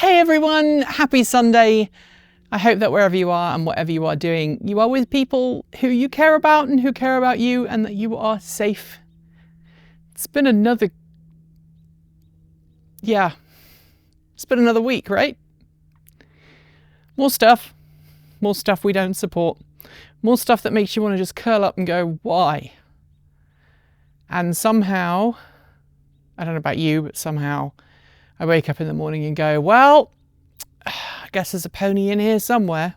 Hey everyone, happy Sunday. I hope that wherever you are and whatever you are doing, you are with people who you care about and who care about you, and that you are safe. It's been another week, right? More stuff we don't support. More stuff that makes you want to just curl up and go, why? And somehow, I don't know about you, but somehow I wake up in the morning and go, well, I guess there's a pony in here somewhere.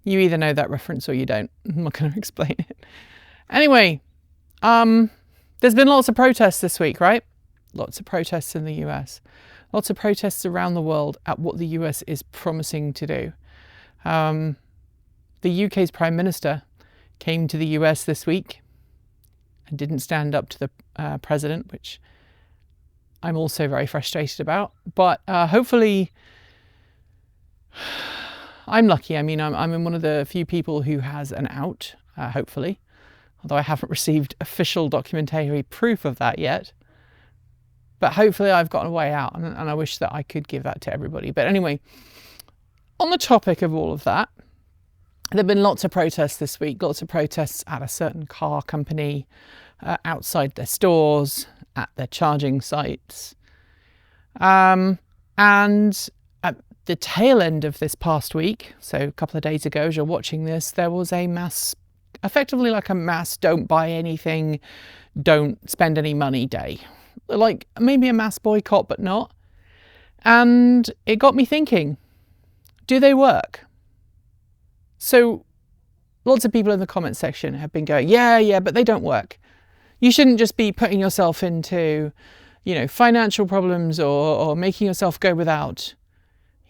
You either know that reference or you don't. I'm not going to explain it. Anyway, there's been lots of protests this week, right? Lots of protests in the US. Lots of protests around the world at what the US is promising to do. The UK's Prime Minister came to the US this week and didn't stand up to the President, which I'm also very frustrated about. But hopefully, I'm lucky. I mean, I'm in one of the few people who has an out, hopefully. Although I haven't received official documentary proof of that yet. But hopefully I've gotten a way out, and I wish that I could give that to everybody. But anyway, on the topic of all of that, there have been lots of protests this week, lots of protests at a certain car company, outside their stores, at their charging sites. And at the tail end of this past week, so a couple of days ago, as you're watching this, there was a mass, effectively like a mass don't buy anything, don't spend any money day. Like maybe a mass boycott, but not. And it got me thinking, do they work? So lots of people in the comments section have been going, yeah, but they don't work. You shouldn't just be putting yourself into, financial problems or making yourself go without.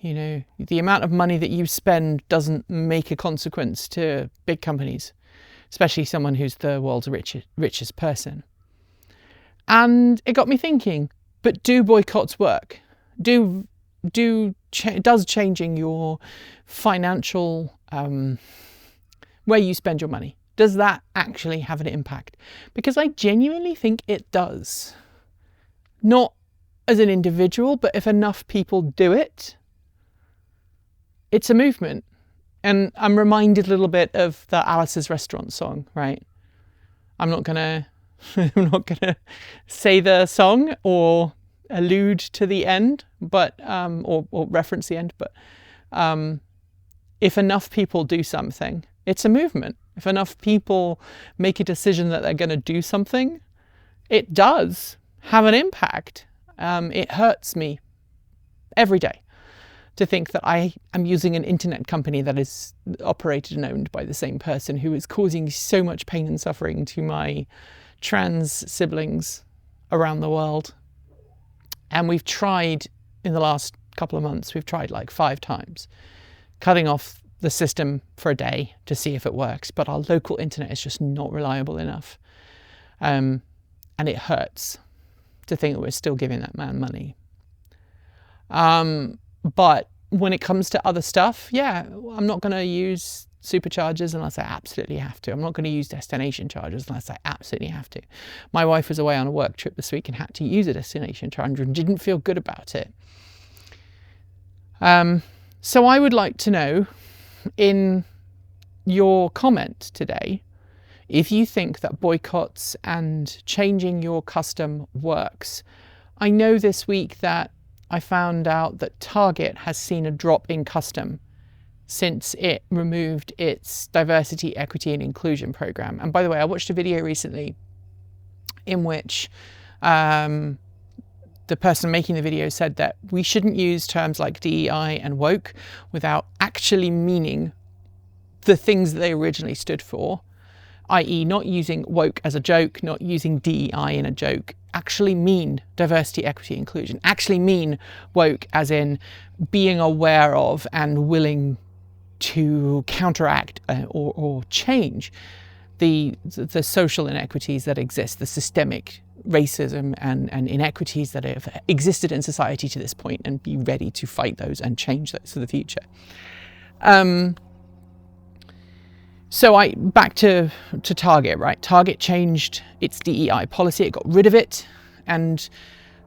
The amount of money that you spend doesn't make a consequence to big companies, especially someone who's the world's richest person. And it got me thinking, but do boycotts work? Does changing your financial, where you spend your money, does that actually have an impact? Because I genuinely think it does. Not as an individual, but if enough people do it, it's a movement. And I'm reminded a little bit of the Alice's Restaurant song, right? I'm not gonna say the song or allude to the end, but or reference the end, but if enough people do something, it's a movement. If enough people make a decision that they're going to do something, it does have an impact. It hurts me every day to think that I am using an internet company that is operated and owned by the same person who is causing so much pain and suffering to my trans siblings around the world. And we've tried in the last couple of months, we've tried like 5 times cutting off the system for a day to see if it works. But our local internet is just not reliable enough. And it hurts to think that we're still giving that man money. But when it comes to other stuff, I'm not going to use superchargers unless I absolutely have to. I'm not going to use destination chargers unless I absolutely have to. My wife was away on a work trip this week and had to use a destination charger and didn't feel good about it. So I would like to know in your comment today if you think that boycotts and changing your custom works. I know this week that I found out that Target has seen a drop in custom since it removed its diversity, equity and inclusion program. And by the way, I watched a video recently in which the person making the video said that we shouldn't use terms like DEI and woke without actually meaning the things that they originally stood for, i.e. not using woke as a joke, not using DEI in a joke, actually mean diversity, equity, inclusion, actually mean woke as in being aware of and willing to counteract or change the social inequities that exist, the systemic racism and inequities that have existed in society to this point, and be ready to fight those and change those for the future. So back to Target, right? Target changed its DEI policy, it got rid of it, and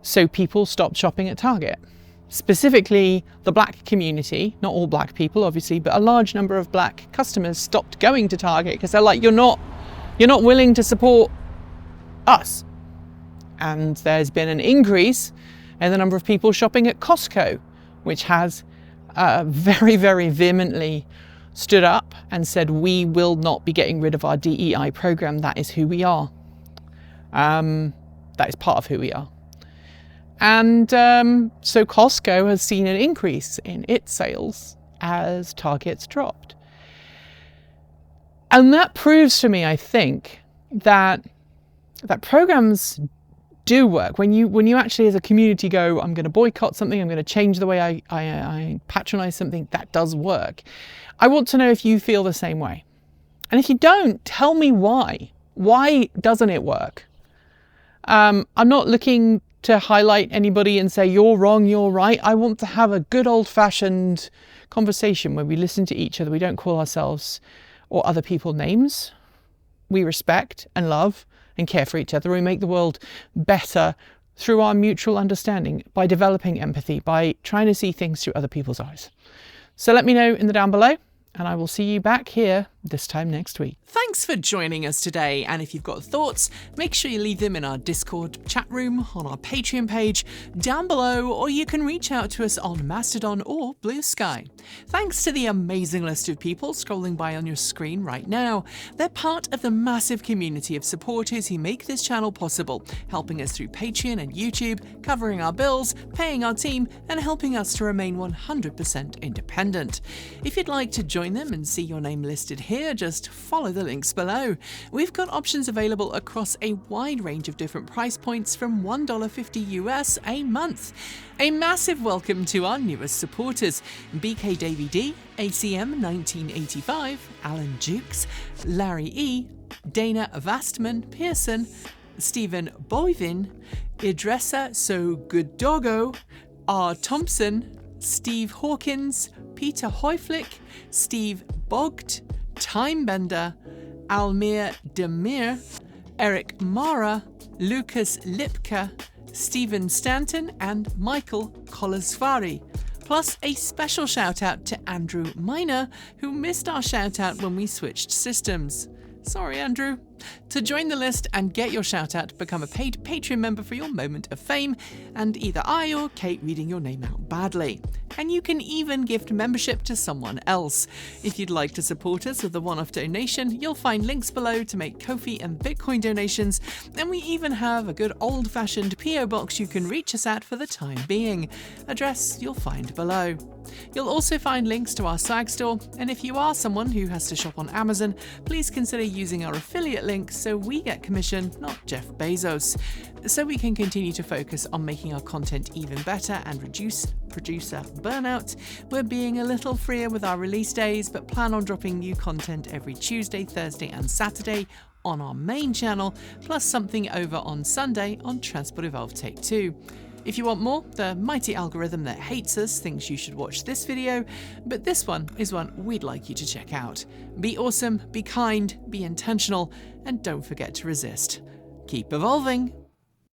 so people stopped shopping at Target. specifically the black community, not all black people obviously, but a large number of black customers stopped going to Target because they're like, you're not willing to support us. And there's been an increase in the number of people shopping at Costco, which has very, very vehemently stood up and said, we will not be getting rid of our DEI program. That is who we are. That is part of who we are. And so Costco has seen an increase in its sales as Target's dropped. And that proves to me, I think, that programs do work. When you actually as a community go, I'm going to boycott something, I'm going to change the way I patronize something, that does work. I want to know if you feel the same way. And if you don't, tell me why. Why doesn't it work? I'm not looking to highlight anybody and say, you're wrong, you're right. I want to have a good old-fashioned conversation where we listen to each other. We don't call ourselves or other people names. We respect and love and care for each other. We make the world better through our mutual understanding, by developing empathy, by trying to see things through other people's eyes. So let me know in the down below, and I will see you back here this time next week. Thanks for joining us today, and if you've got thoughts, make sure you leave them in our Discord chat room, on our Patreon page, down below, or you can reach out to us on Mastodon or Blue Sky. Thanks to the amazing list of people scrolling by on your screen right now. They're part of the massive community of supporters who make this channel possible, helping us through Patreon and YouTube, covering our bills, paying our team, and helping us to remain 100% independent. If you'd like to join them and see your name listed here, just follow the links below. We've got options available across a wide range of different price points from $1.50 US a month. A massive welcome to our newest supporters: BK Davy D, ACM 1985, Alan Jukes, Larry E, Dana Vastman Pearson, Stephen Boyvin, Idressa So Good Doggo, R. Thompson, Steve Hawkins, Peter Hoyflick, Steve Bogt, Timebender, Almir Demir, Eric Mara, Lucas Lipka, Stephen Stanton, and Michael Kolasvari. Plus a special shout out to Andrew Miner, who missed our shout out when we switched systems. Sorry, Andrew. To join the list and get your shout out, become a paid Patreon member for your moment of fame, and either I or Kate reading your name out badly. And you can even gift membership to someone else. If you'd like to support us with a one-off donation, you'll find links below to make Ko-fi and Bitcoin donations, and we even have a good old-fashioned PO box you can reach us at for the time being. Address you'll find below. You'll also find links to our swag store, and if you are someone who has to shop on Amazon, please consider using our affiliate link so we get commission, not Jeff Bezos. So we can continue to focus on making our content even better and reduce producer burnout. We're being a little freer with our release days, but plan on dropping new content every Tuesday, Thursday and Saturday on our main channel, plus something over on Sunday on Transport Evolved Take 2. If you want more, the mighty algorithm that hates us thinks you should watch this video, but this one is one we'd like you to check out. Be awesome, be kind, be intentional, and don't forget to resist. Keep evolving!